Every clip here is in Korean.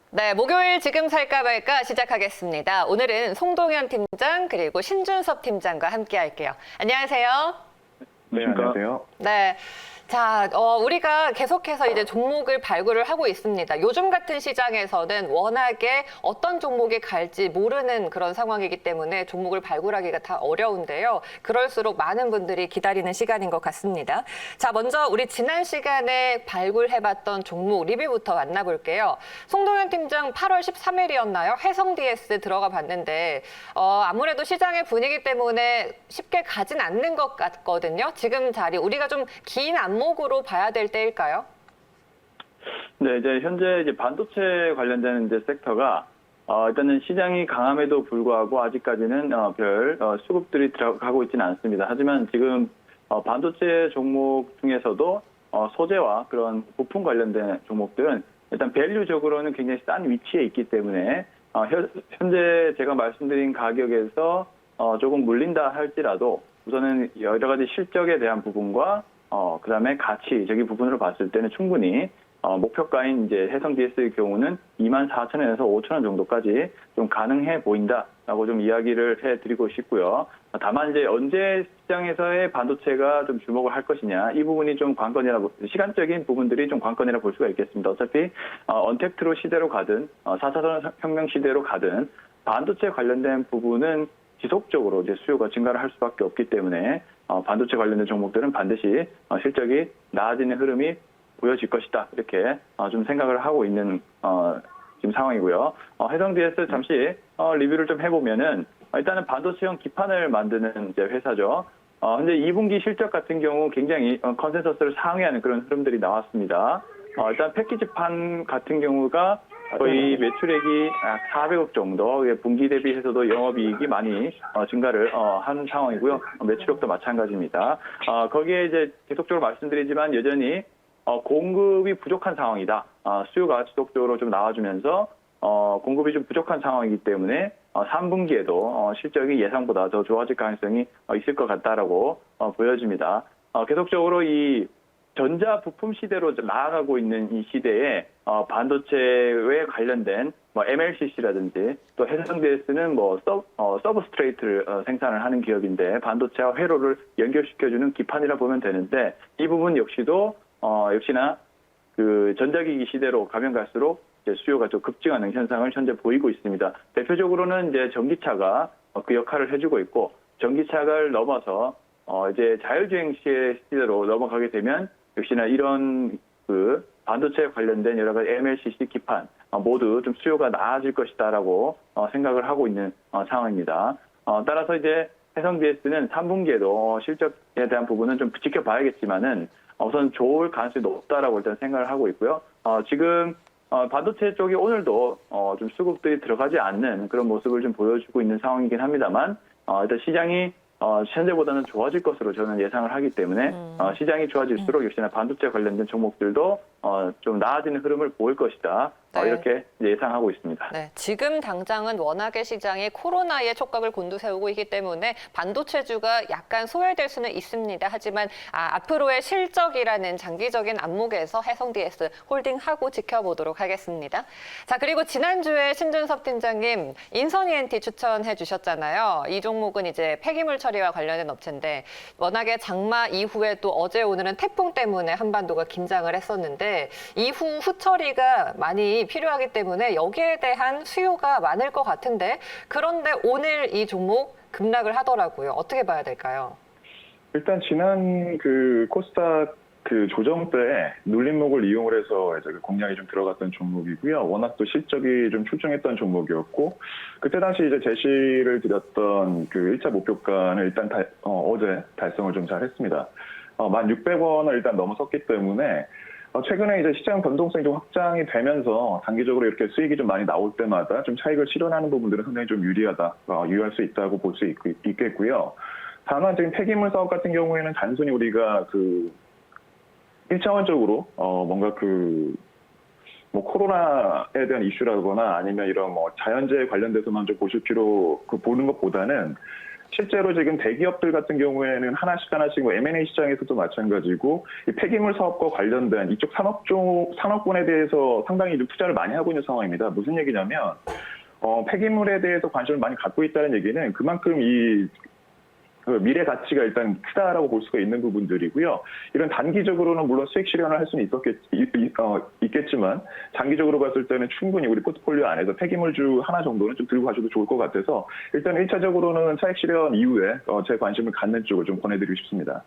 네, 목요일 지금 살까 말까 시작하겠습니다. 오늘은 송동현 팀장 그리고 신준섭 팀장과 함께 할게요. 안녕하세요. 네, 안녕하세요. 네. 자, 우리가 계속해서 이제 종목을 발굴을 하고 있습니다. 요즘 같은 시장에서는 워낙에 어떤 종목이 갈지 모르는 그런 상황이기 때문에 종목을 발굴하기가 다 어려운데요. 그럴수록 많은 분들이 기다리는 시간인 것 같습니다. 자, 먼저 우리 지난 시간에 발굴해봤던 종목 리뷰부터 만나볼게요. 송동현 팀장 8월 13일이었나요? 해성 DS 들어가 봤는데 아무래도 시장의 분위기 때문에 쉽게 가진 않는 것 같거든요. 지금 자리 우리가 좀 긴 안목으로 봐야 될 때일까요? 네, 이제 현재 반도체 관련된 이제 섹터가 일단은 시장이 강함에도 불구하고 아직까지는 별 수급들이 들어가고 있지는 않습니다. 하지만 지금 반도체 종목 중에서도 소재와 그런 부품 관련된 종목들은 일단 밸류적으로는 굉장히 싼 위치에 있기 때문에 현재 제가 말씀드린 가격에서 조금 물린다 할지라도 우선은 여러 가지 실적에 대한 부분과 그다음에 가치적인 부분으로 봤을 때는 충분히 목표가인 이제 해성 DS의 경우는 24,000원에서 5,000원 정도까지 좀 가능해 보인다라고 좀 이야기를 해드리고 싶고요. 다만 이제 언제 시장에서의 반도체가 좀 주목을 할 것이냐 이 부분이 좀 관건이라 시간적인 부분들이 좀 관건이라 볼 수가 있겠습니다. 어차피 언택트로 시대로 가든 4차 혁명 시대로 가든 반도체 관련된 부분은 지속적으로 이제 수요가 증가를 할 수밖에 없기 때문에 반도체 관련된 종목들은 반드시 실적이 나아지는 흐름이 보여질 것이다 이렇게 좀 생각을 하고 있는 지금 상황이고요. 해성 DS 잠시 리뷰를 좀 해보면은 일단은 반도체형 기판을 만드는 이제 회사죠. 현재 2분기 실적 같은 경우 굉장히 컨센서스를 상회하는 그런 흐름들이 나왔습니다. 일단 패키지판 같은 경우가 거의 매출액이 400억 정도, 분기 대비해서도 영업이익이 많이 증가를 한 상황이고요. 매출액도 마찬가지입니다. 거기에 이제 계속적으로 말씀드리지만 여전히 공급이 부족한 상황이다. 수요가 지속적으로 좀 나와주면서 공급이 좀 부족한 상황이기 때문에 3분기에도 실적이 예상보다 더 좋아질 가능성이 있을 것 같다라고 보여집니다. 계속적으로 이 전자 부품 시대로 나아가고 있는 이 시대에 반도체에 관련된 MLCC라든지 또 해성 DS는 서브스트레이트를 생산을 하는 기업인데 반도체와 회로를 연결시켜주는 기판이라 보면 되는데 이 부분 역시도 역시나 그 전자기기 시대로 가면 갈수록 이제 수요가 좀 급증하는 현상을 현재 보이고 있습니다. 대표적으로는 이제 전기차가 그 역할을 해주고 있고 전기차를 넘어서 이제 자율주행 시대로 넘어가게 되면 역시나 이런 그 반도체에 관련된 여러 가지 MLCC 기판 모두 좀 수요가 나아질 것이다라고 생각을 하고 있는 상황입니다. 따라서 이제 해성 DS는 3분기에도 실적에 대한 부분은 좀 지켜봐야겠지만은 우선 좋을 가능성이 높다라고 일단 생각을 하고 있고요. 지금 반도체 쪽이 오늘도 좀 수급들이 들어가지 않는 그런 모습을 좀 보여주고 있는 상황이긴 합니다만 일단 시장이 현재보다는 좋아질 것으로 저는 예상을 하기 때문에 시장이 좋아질수록 역시나 반도체 관련된 종목들도 좀 나아지는 흐름을 보일 것이다. 네. 이렇게 예상하고 있습니다. 네, 지금 당장은 워낙에 시장이 코로나의 촉각을 곤두세우고 있기 때문에 반도체주가 약간 소외될 수는 있습니다. 하지만 앞으로의 실적이라는 장기적인 안목에서 해성 DS 홀딩하고 지켜보도록 하겠습니다. 자, 그리고 지난주에 신준섭 팀장님 인선 ENT 추천해 주셨잖아요. 이 종목은 이제 폐기물 처리와 관련된 업체인데 워낙에 장마 이후에 또 어제 오늘은 태풍 때문에 한반도가 긴장을 했었는데 이후 후처리가 많이 필요하기 때문에 여기에 대한 수요가 많을 것 같은데 그런데 오늘 이 종목 급락을 하더라고요. 어떻게 봐야 될까요? 일단 지난 그 코스닥 그 조정 때 눌림목을 이용을 해서 이제 공략이 좀 들어갔던 종목이고요. 워낙 또 실적이 좀 출중했던 종목이었고 그때 당시 이제 제시를 드렸던 그 1차 목표가는 일단 어제 달성을 좀 잘했습니다. 1,600원을 일단 넘어섰기 때문에 최근에 이제 시장 변동성이 좀 확장이 되면서 단기적으로 이렇게 수익이 좀 많이 나올 때마다 좀 차익을 실현하는 부분들은 상당히 좀 유리할 수 있다고 볼 수 있겠고요. 다만 지금 폐기물 사업 같은 경우에는 단순히 우리가 그 1차원적으로 뭔가 코로나에 대한 이슈라거나 아니면 이런 자연재해 관련돼서만 좀 보는 것보다는 실제로 지금 대기업들 같은 경우에는 하나씩 뭐 M&A 시장에서도 마찬가지고 이 폐기물 사업과 관련된 이쪽 산업군에 대해서 상당히 좀 투자를 많이 하고 있는 상황입니다. 무슨 얘기냐면 폐기물에 대해서 관심을 많이 갖고 있다는 얘기는 그만큼 그 미래 가치가 일단 크다라고 볼 수가 있는 부분들이고요. 이런 단기적으로는 물론 수익 실현을 할 수는 있겠지만 장기적으로 봤을 때는 충분히 우리 포트폴리오 안에서 폐기물주 하나 정도는 좀 들고 가셔도 좋을 것 같아서 일단 1차적으로는 차익 실현 이후에 제 관심을 갖는 쪽을 좀 권해드리고 싶습니다.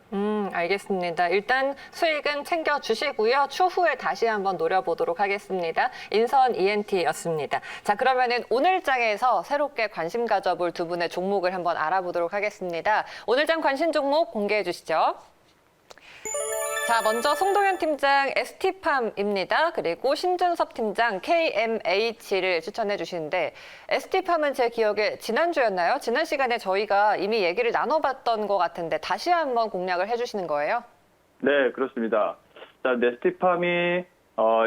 알겠습니다. 일단 수익은 챙겨주시고요. 추후에 다시 한번 노려보도록 하겠습니다. 인선 ENT였습니다. 자, 그러면은 오늘 장에서 새롭게 관심 가져볼 두 분의 종목을 한번 알아보도록 하겠습니다. 오늘 장 관심 종목 공개해 주시죠. 자, 먼저 송동현 팀장 ST팜입니다. 그리고 신준섭 팀장 KMH를 추천해 주시는데 ST팜은 제 기억에 지난주였나요? 지난 시간에 저희가 이미 얘기를 나눠봤던 것 같은데 다시 한번 공략을 해주시는 거예요? 네, 그렇습니다. 자, 네스티팜이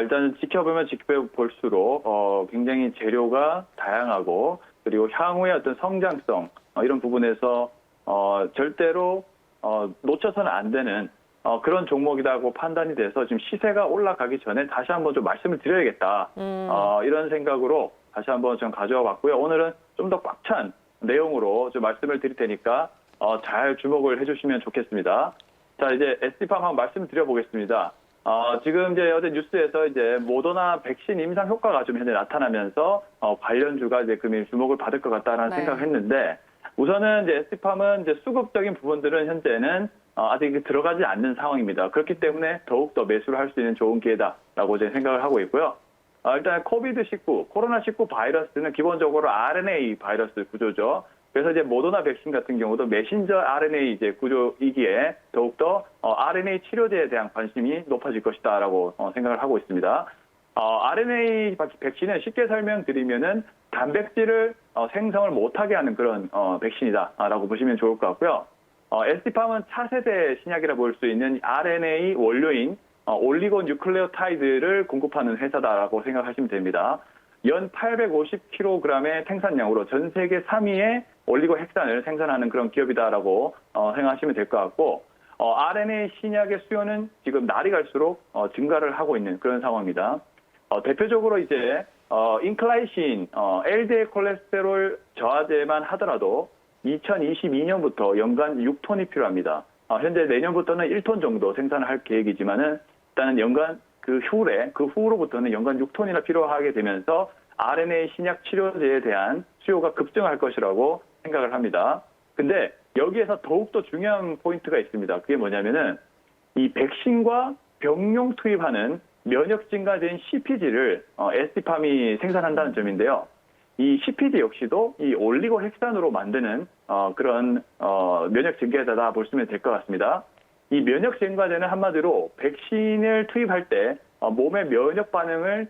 일단 지켜볼수록 굉장히 재료가 다양하고 그리고 향후의 어떤 성장성 이런 부분에서 절대로 놓쳐서는 안 되는 그런 종목이라고 판단이 돼서 지금 시세가 올라가기 전에 다시 한번 좀 말씀을 드려야겠다. 이런 생각으로 다시 한번 좀 가져와 봤고요. 오늘은 좀 더 꽉 찬 내용으로 좀 말씀을 드릴 테니까 잘 주목을 해주시면 좋겠습니다. 자, 이제 ST팜 한번 말씀을 드려보겠습니다. 지금 이제 어제 뉴스에서 이제 모더나 백신 임상 효과가 좀 현재 나타나면서 관련주가 이제 금일 주목을 받을 것 같다라는 네. 생각을 했는데 우선은 이제 ST팜은 이제 수급적인 부분들은 현재는 아직 들어가지 않는 상황입니다. 그렇기 때문에 더욱더 매수를 할 수 있는 좋은 기회다라고 이제 생각을 하고 있고요. 일단 코로나19 바이러스는 기본적으로 RNA 바이러스 구조죠. 그래서 이제 모더나 백신 같은 경우도 메신저 RNA 이제 구조이기에 더욱더 RNA 치료제에 대한 관심이 높아질 것이다라고 생각을 하고 있습니다. RNA 백신은 쉽게 설명드리면은 단백질을 생성을 못하게 하는 그런 백신이다라고 보시면 좋을 것 같고요. ST팜은 차세대 신약이라 볼 수 있는 RNA 원료인 올리고뉴클레오타이드를 공급하는 회사다라고 생각하시면 됩니다. 연 850kg의 생산량으로 전 세계 3위의 올리고 핵산을 생산하는 그런 기업이다라고 생각하시면 될 것 같고 RNA 신약의 수요는 지금 날이 갈수록 증가를 하고 있는 그런 상황입니다. 대표적으로 이제 인클라이신 LDL 콜레스테롤 저하제만 하더라도 2022년부터 연간 6톤이 필요합니다. 현재 내년부터는 1톤 정도 생산을 할 계획이지만은 일단은 연간 그 후로부터는 연간 6톤이나 필요하게 되면서 RNA 신약 치료제에 대한 수요가 급증할 것이라고 생각을 합니다. 근데 여기에서 더욱더 중요한 포인트가 있습니다. 그게 뭐냐면은 이 백신과 병용 투입하는 면역 증가제인 CpG를 ST팜이 생산한다는 점인데요. 이 CpG 역시도 이 올리고 핵산으로 만드는 그런 면역 증가제다 보시면 될 것 같습니다. 이 면역 증가제는 한마디로 백신을 투입할 때 몸의 면역 반응을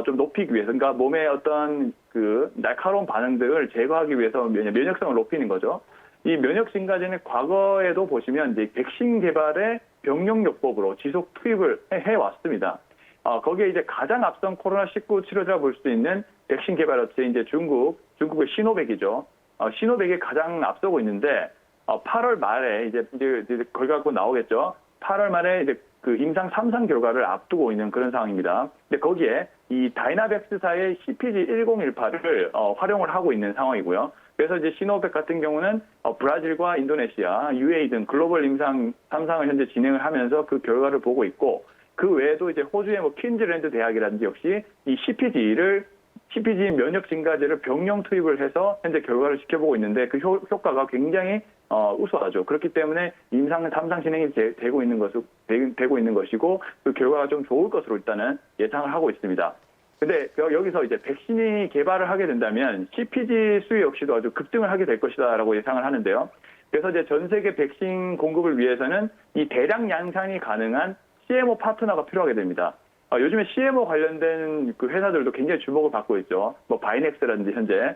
좀 높이기 위해서, 그러니까 몸의 어떤 그 날카로운 반응들을 제거하기 위해서 면역성을 높이는 거죠. 이 면역 증가제는 과거에도 보시면 이제 백신 개발의 병용요법으로 지속 투입을 해왔습니다. 거기에 이제 가장 앞선 코로나19 치료제라 볼 수 있는 백신 개발 업체 이제 중국의 시노백이죠. 시노백이 가장 앞서고 있는데 8월 말에 이제 거기 갖고 나오겠죠. 8월 말에 이제 그 임상 3상 결과를 앞두고 있는 그런 상황입니다. 근데 거기에 이 다이나백스사의 CpG1018을 활용을 하고 있는 상황이고요. 그래서 이제 시노백 같은 경우는 브라질과 인도네시아, UAE 등 글로벌 임상 3상을 현재 진행을 하면서 그 결과를 보고 있고 그 외에도 이제 호주의 퀸즐랜드 대학이라든지 역시 이 CpG 면역 증가제를 병용 투입을 해서 현재 결과를 지켜보고 있는데 그 효과가 굉장히 우수하죠. 그렇기 때문에 임상 3상 진행이 되고 있는 것이고 그 결과가 좀 좋을 것으로 일단은 예상을 하고 있습니다. 근데 여기서 이제 백신이 개발을 하게 된다면 CpG 수요 역시도 아주 급증을 하게 될 것이다라고 예상을 하는데요. 그래서 이제 전 세계 백신 공급을 위해서는 이 대량 양산이 가능한 CMO 파트너가 필요하게 됩니다. 요즘에 CMO 관련된 그 회사들도 굉장히 주목을 받고 있죠. 뭐 바이넥스라든지 현재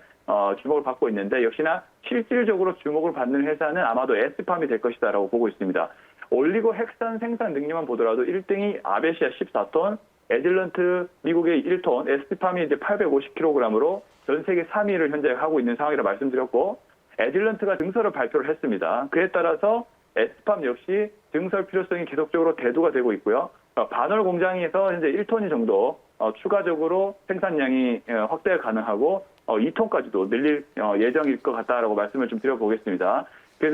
주목을 받고 있는데 역시나 실질적으로 주목을 받는 회사는 아마도 ST팜이 될 것이다라고 보고 있습니다. 올리고 핵산 생산 능력만 보더라도 1등이 아베시아 14톤, 에딜런트 미국의 1톤, ST팜이 이제 850kg으로 전 세계 3위를 현재 하고 있는 상황이라 말씀드렸고 에딜런트가 증설을 발표를 했습니다. 그에 따라서 에스팜 역시 증설 필요성이 계속적으로 대두가 되고 있고요. 반월 공장에서 현재 1톤이 정도 추가적으로 생산량이 확대가 가능하고 2톤까지도 늘릴 예정일 것 같다라고 말씀을 좀 드려보겠습니다.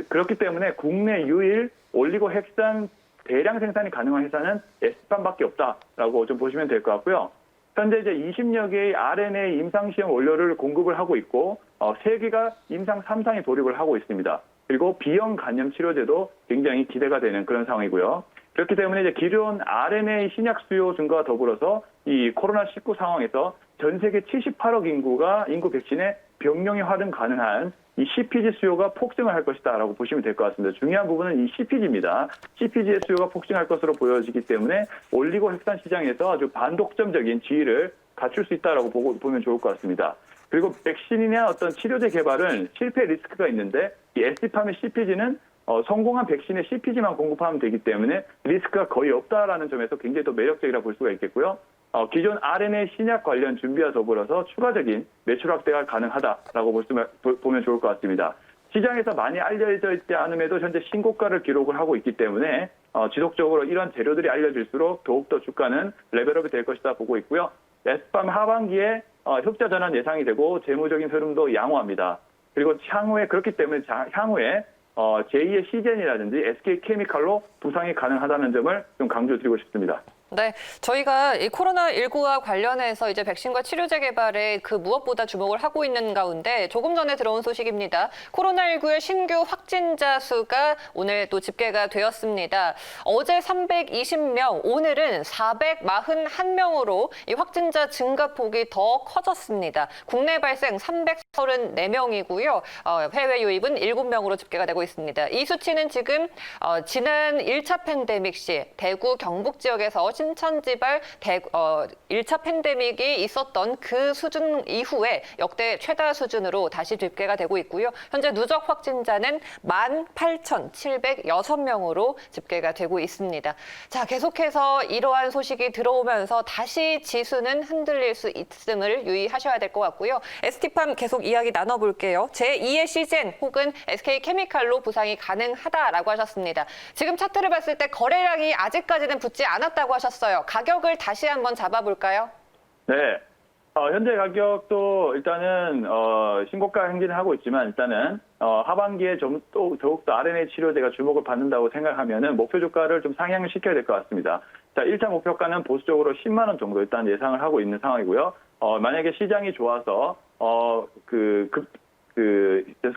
그렇기 때문에 국내 유일 올리고 핵산 대량 생산이 가능한 회사는 에스팜밖에 없다라고 좀 보시면 될 것 같고요. 현재 이제 20여 개의 RNA 임상시험 원료를 공급을 하고 있고 3개가 임상 3상에 돌입을 하고 있습니다. 그리고 B형 간염 치료제도 굉장히 기대가 되는 그런 상황이고요. 그렇기 때문에 이제 기존 RNA 신약 수요 증가와 더불어서 이 코로나19 상황에서 전 세계 78억 인구 백신의 병용이 활용 가능한 이 CPG 수요가 폭증을 할 것이다라고 보시면 될 것 같습니다. 중요한 부분은 이 CPG입니다. CPG의 수요가 폭증할 것으로 보여지기 때문에 올리고 핵산 시장에서 아주 반독점적인 지위를 갖출 수 있다라고 보면 좋을 것 같습니다. 그리고 백신이나 어떤 치료제 개발은 실패 리스크가 있는데 이 에스티팜의 CPG는 성공한 백신의 CPG만 공급하면 되기 때문에 리스크가 거의 없다라는 점에서 굉장히 더 매력적이라 볼 수가 있겠고요. 기존 RNA 신약 관련 준비와 더불어서 추가적인 매출 확대가 가능하다라고 보면 좋을 것 같습니다. 시장에서 많이 알려져 있지 않음에도 현재 신고가를 기록을 하고 있기 때문에 지속적으로 이런 재료들이 알려질수록 더욱더 주가는 레벨업이 될 것이다 보고 있고요. 에스팜 하반기에 흑자 전환 예상이 되고 재무적인 흐름도 양호합니다. 그리고 향후에 그렇기 때문에 향후에 제2의 시젠이라든지 SK케미칼로 부상이 가능하다는 점을 좀 강조드리고 싶습니다. 네, 저희가 이 코로나19와 관련해서 이제 백신과 치료제 개발에 그 무엇보다 주목을 하고 있는 가운데 조금 전에 들어온 소식입니다. 코로나19의 신규 확진자 수가 오늘 또 집계가 되었습니다. 어제 320명, 오늘은 441명으로 이 확진자 증가폭이 더 커졌습니다. 국내 발생 334명이고요. 해외 유입은 7명으로 집계가 되고 있습니다. 이 수치는 지금 지난 1차 팬데믹 시 대구 경북 지역에서 신천지발 1차 팬데믹이 있었던 그 수준 이후에 역대 최다 수준으로 다시 집계가 되고 있고요. 현재 누적 확진자는 18,706명으로 집계가 되고 있습니다. 자, 계속해서 이러한 소식이 들어오면서 다시 지수는 흔들릴 수 있음을 유의하셔야 될 것 같고요. 에스티팜 계속 이야기 나눠볼게요. 제2의 시젠 혹은 SK케미칼로 부상이 가능하다라고 하셨습니다. 지금 차트를 봤을 때 거래량이 아직까지는 붙지 않았다고 하셨습니다. 가격을 다시 한번 잡아볼까요? 네. 현재 가격도 일단은 신고가 행진을 하고 있지만 일단은 하반기에 좀 더욱더 RNA 치료제가 주목을 받는다고 생각하면은 목표 주가를 좀 상향을 시켜야 될 것 같습니다. 자, 1차 목표가는 보수적으로 10만 원 정도 일단 예상을 하고 있는 상황이고요. 만약에 시장이 좋아서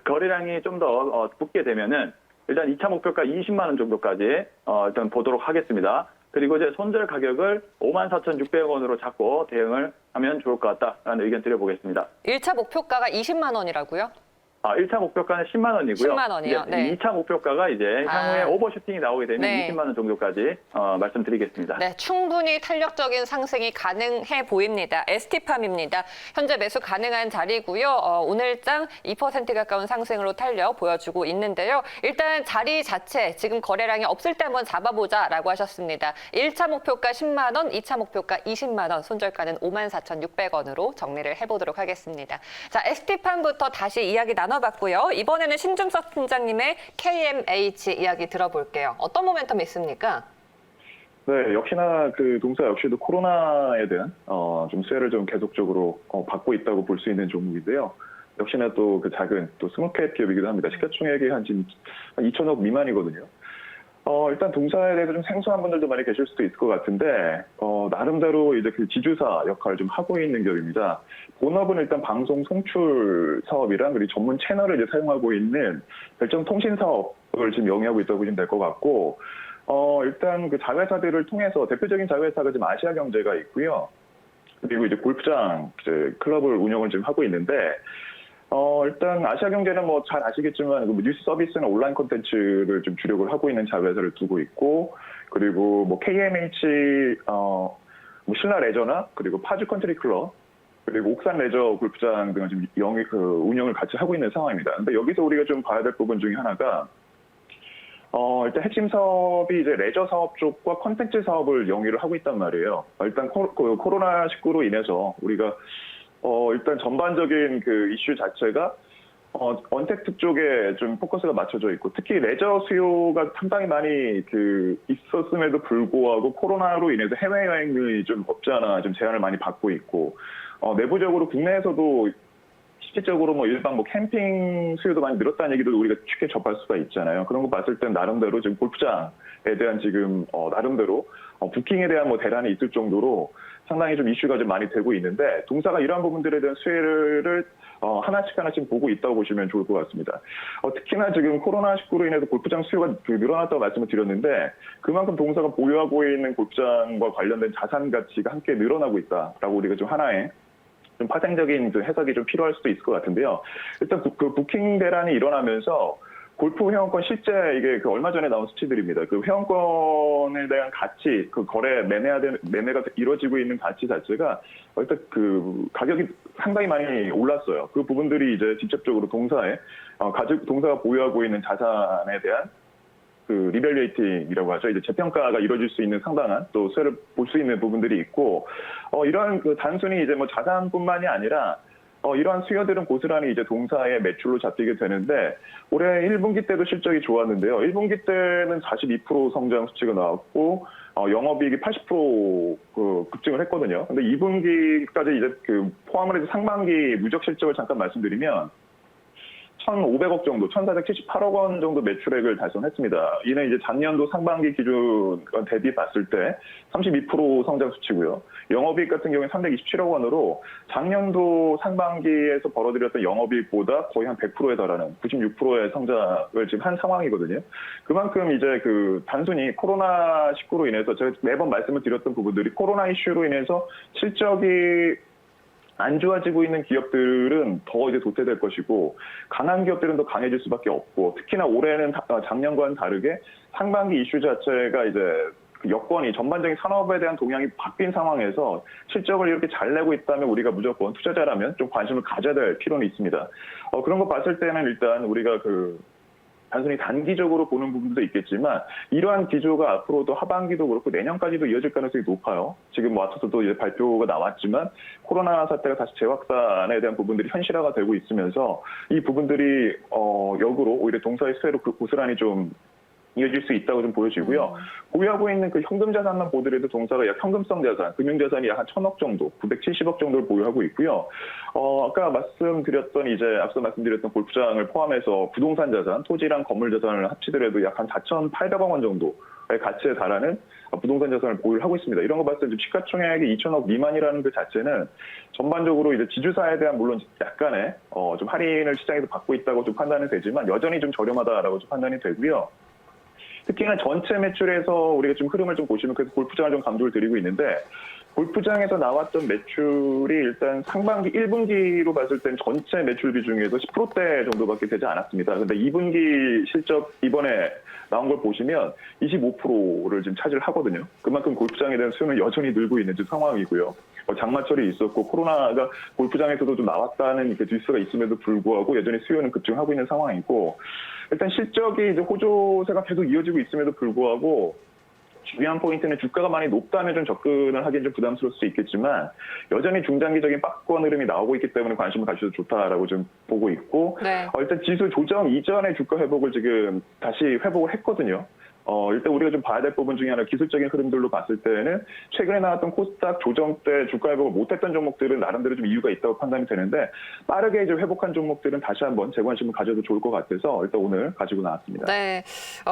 거래량이 좀 더 붙게 되면은 일단 2차 목표가 20만 원 정도까지 일단 보도록 하겠습니다. 그리고 이제 손절 가격을 54,600원으로 잡고 대응을 하면 좋을 것 같다라는 의견 드려보겠습니다. 1차 목표가가 20만 원이라고요? 1차 목표가는 10만 원이고요. 10만 원이요? 네. 2차 목표가가 이제 향후에 오버슈팅이 나오게 되면 네. 20만 원 정도까지 말씀드리겠습니다. 네, 충분히 탄력적인 상승이 가능해 보입니다. 에스티팜입니다. 현재 매수 가능한 자리고요. 오늘장 2% 가까운 상승으로 탄력 보여주고 있는데요. 일단 자리 자체 지금 거래량이 없을 때 한번 잡아보자라고 하셨습니다. 1차 목표가 10만 원, 2차 목표가 20만 원, 손절가는 54,600원으로 정리를 해보도록 하겠습니다. 자, 에스티팜부터 다시 이야기 나눠봤고요. 이번에는 신중섭 팀장님의 KMH 이야기 들어볼게요. 어떤 모멘텀이 있습니까? 네, 역시나 그 동사 역시도 코로나에 대한 좀 수혜를 좀 계속적으로 받고 있다고 볼 수 있는 종목인데요. 역시나 또 그 작은 또 스몰캡 기업이기도 합니다. 시가총액이 한 2천억 미만이거든요. 일단 동사에 대해서 좀 생소한 분들도 많이 계실 수도 있을 것 같은데, 나름대로 이제 그 지주사 역할을 좀 하고 있는 기업입니다. 본업은 일단 방송 송출 사업이랑 그리고 전문 채널을 이제 사용하고 있는 별점 통신 사업을 지금 영위하고 있다고 보시면 될 것 같고, 일단 그 자회사들을 통해서 대표적인 자회사가 지금 아시아경제가 있고요. 그리고 이제 골프장, 이제 클럽을 운영을 지금 하고 있는데, 일단 아시아경제는 뭐 잘 아시겠지만 뉴스 서비스나 온라인 콘텐츠를 좀 주력을 하고 있는 자회사를 두고 있고, 그리고 뭐 KMH, 뭐 신라 레저나 그리고 파주 컨트리 클럽, 그리고 옥산 레저 골프장 등을 지금 운영을 같이 하고 있는 상황입니다. 근데 여기서 우리가 좀 봐야 될 부분 중에 하나가, 일단 핵심 사업이 이제 레저 사업 쪽과 콘텐츠 사업을 영위를 하고 있단 말이에요. 일단 코로나19로 인해서 우리가 일단 전반적인 그 이슈 자체가 언택트 쪽에 좀 포커스가 맞춰져 있고, 특히 레저 수요가 상당히 많이 있었음에도 불구하고 코로나로 인해서 해외여행이 좀 없지 않아 좀 제한을 많이 받고 있고, 내부적으로 국내에서도 실질적으로 일반 캠핑 수요도 많이 늘었다는 얘기도 우리가 쉽게 접할 수가 있잖아요. 그런 거 봤을 땐 나름대로 지금 골프장에 대한 지금 나름대로 부킹에 대한 대란이 있을 정도로 상당히 좀 이슈가 좀 많이 되고 있는데, 동사가 이러한 부분들에 대한 수혜를 하나씩 보고 있다고 보시면 좋을 것 같습니다. 특히나 지금 코로나19로 인해서 골프장 수요가 늘어났다고 말씀을 드렸는데, 그만큼 동사가 보유하고 있는 골프장과 관련된 자산 가치가 함께 늘어나고 있다라고 우리가 좀 하나의 좀 파생적인 해석이 좀 필요할 수도 있을 것 같은데요. 일단 그 부킹 대란이 일어나면서 골프 회원권 실제 이게 얼마 전에 나온 수치들입니다. 그 회원권에 대한 가치, 매매가 이루어지고 있는 가치 자체가 일단 가격이 상당히 많이 올랐어요. 그 부분들이 이제 직접적으로 동사가 보유하고 있는 자산에 대한 리밸류에이팅이라고 하죠. 이제 재평가가 이루어질 수 있는 상당한 또 수혜를 볼 수 있는 부분들이 있고, 이러한 단순히 이제 자산뿐만이 아니라 이러한 수요들은 고스란히 이제 동사의 매출로 잡히게 되는데, 올해 1분기 때도 실적이 좋았는데요. 1분기 때는 42% 성장 수치가 나왔고, 영업이익이 80% 급증을 했거든요. 근데 2분기까지 이제 포함을 해서 상반기 누적 실적을 잠깐 말씀드리면, 1,500억 정도, 1,478억 원 정도 매출액을 달성했습니다. 이는 이제 작년도 상반기 기준 대비 봤을 때 32% 성장 수치고요. 영업이익 같은 경우에 327억 원으로 작년도 상반기에서 벌어들였던 영업이익보다 거의 한 100%에 달하는 96%의 성장을 지금 한 상황이거든요. 그만큼 이제 단순히 코로나19로 인해서 제가 매번 말씀을 드렸던 부분들이 코로나 이슈로 인해서 실적이 안 좋아지고 있는 기업들은 더 이제 도태될 것이고, 강한 기업들은 더 강해질 수밖에 없고, 특히나 올해는 작년과는 다르게 상반기 이슈 자체가 이제 여건이 전반적인 산업에 대한 동향이 바뀐 상황에서 실적을 이렇게 잘 내고 있다면 우리가 무조건 투자자라면 좀 관심을 가져야 될 필요는 있습니다. 그런 거 봤을 때는 일단 우리가 단순히 단기적으로 보는 부분도 있겠지만, 이러한 기조가 앞으로도 하반기도 그렇고 내년까지도 이어질 가능성이 높아요. 지금 앞서서도 이제 발표가 나왔지만 코로나 사태가 다시 재확산에 대한 부분들이 현실화가 되고 있으면서 이 부분들이 역으로 오히려 동사의 수혜로 고스란히 좀 이어질 수 있다고 좀 보여지고요. 보유하고 있는 현금 자산만 보더라도 동사가 약 현금성 자산, 금융 자산이 약 한 1,000억 정도, 970억 정도를 보유하고 있고요. 아까 앞서 말씀드렸던 골프장을 포함해서 부동산 자산, 토지랑 건물 자산을 합치더라도 약 한 4,800억 원 정도의 가치에 달하는 부동산 자산을 보유하고 있습니다. 이런 거 봤을 때 시가총액이 2,000억 미만이라는 그 자체는 전반적으로 이제 지주사에 대한 물론 약간의 좀 할인을 시장에서 받고 있다고 좀 판단이 되지만 여전히 좀 저렴하다라고 좀 판단이 되고요. 특히나 전체 매출에서 우리가 좀 흐름을 좀 보시면, 그래서 골프장을 좀 강조를 드리고 있는데, 골프장에서 나왔던 매출이 일단 상반기 1분기로 봤을 땐 전체 매출 비중에서 10%대 정도밖에 되지 않았습니다. 근데 2분기 실적 이번에 나온 걸 보시면 25%를 지금 차지하거든요. 그만큼 골프장에 대한 수요는 여전히 늘고 있는 상황이고요. 장마철이 있었고 코로나가 골프장에서도 좀 나왔다는 뉴스가 있음에도 불구하고 여전히 수요는 급증하고 있는 상황이고, 일단 실적이 이제 호조세가 계속 이어지고 있음에도 불구하고 중요한 포인트는 주가가 많이 높다면 좀 접근을 하기엔 좀 부담스러울 수 있겠지만, 여전히 중장기적인 박권 흐름이 나오고 있기 때문에 관심을 가져도 좋다라고 좀 보고 있고, 네. 일단 지수 조정 이전의 주가 회복을 지금 다시 회복을 했거든요. 일단 우리가 좀 봐야 될 부분 중에 하나, 기술적인 흐름들로 봤을 때는 최근에 나왔던 코스닥 조정 때 주가 회복을 못했던 종목들은 나름대로 좀 이유가 있다고 판단이 되는데, 빠르게 이제 회복한 종목들은 다시 한번 재관심을 가져도 좋을 것 같아서 일단 오늘 가지고 나왔습니다. 네,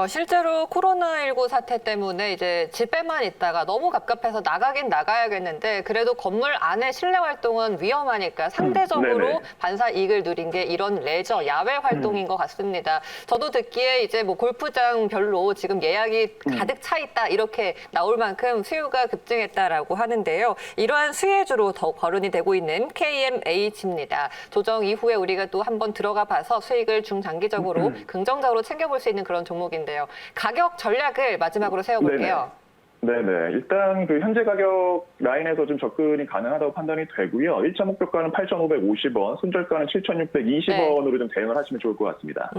실제로 코로나19 사태 때문에 이제 집에만 있다가 너무 갑갑해서 나가긴 나가야겠는데, 그래도 건물 안에 실내 활동은 위험하니까 상대적으로 반사 이익을 누린 게 이런 레저, 야외 활동인 것 같습니다. 저도 듣기에 이제 골프장 별로 지금 예약이 가득 차 있다 이렇게 나올 만큼 수요가 급증했다라고 하는데요. 이러한 수혜주로 더욱 거론이 되고 있는 KMH입니다. 조정 이후에 우리가 또 한번 들어가 봐서 수익을 중장기적으로 긍정적으로 챙겨볼 수 있는 그런 종목인데요. 가격 전략을 마지막으로 세워볼게요. 네네. 일단 그 현재 가격 라인에서 좀 접근이 가능하다고 판단이 되고요. 1차 목표가는 8,550원, 손절가는 7,620원으로 좀 대응을 하시면 좋을 것 같습니다.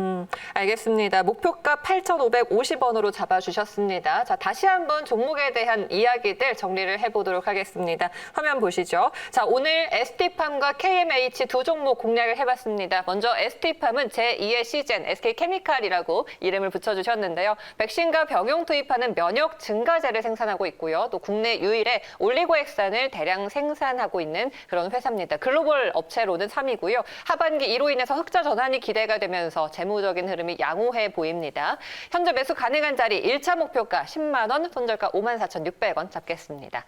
알겠습니다. 목표가 8,550원으로 잡아주셨습니다. 자, 다시 한번 종목에 대한 이야기들 정리를 해보도록 하겠습니다. 화면 보시죠. 자, 오늘 ST팜과 KMH 두 종목 공략을 해봤습니다. 먼저 ST팜은 제2의 시젠, SK케미칼이라고 이름을 붙여주셨는데요. 백신과 병용 투입하는 면역 증가제를 생산하고 있고요. 또 국내 유일의 올리고액산을 대량 생산하고 있는 그런 회사입니다. 글로벌 업체로는 3위고요. 하반기 이로 인해서 흑자 전환이 기대가 되면서 재무적인 흐름이 양호해 보입니다. 현재 매수 가능한 자리 1차 목표가 10만 원, 손절가 54,600원 잡겠습니다.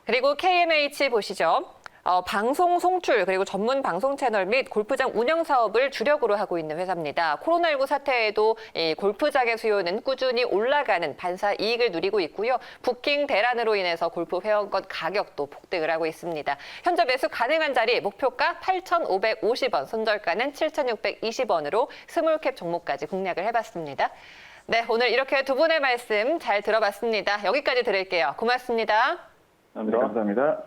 그리고 KMH 보시죠. 방송 송출 그리고 전문 방송 채널 및 골프장 운영 사업을 주력으로 하고 있는 회사입니다. 코로나19 사태에도 이 골프장의 수요는 꾸준히 올라가는 반사 이익을 누리고 있고요. 부킹 대란으로 인해서 골프 회원권 가격도 폭등을 하고 있습니다. 현재 매수 가능한 자리 목표가 8,550원, 손절가는 7,620원으로 스몰캡 종목까지 공략을 해봤습니다. 네, 오늘 이렇게 두 분의 말씀 잘 들어봤습니다. 여기까지 드릴게요. 고맙습니다. 감사합니다.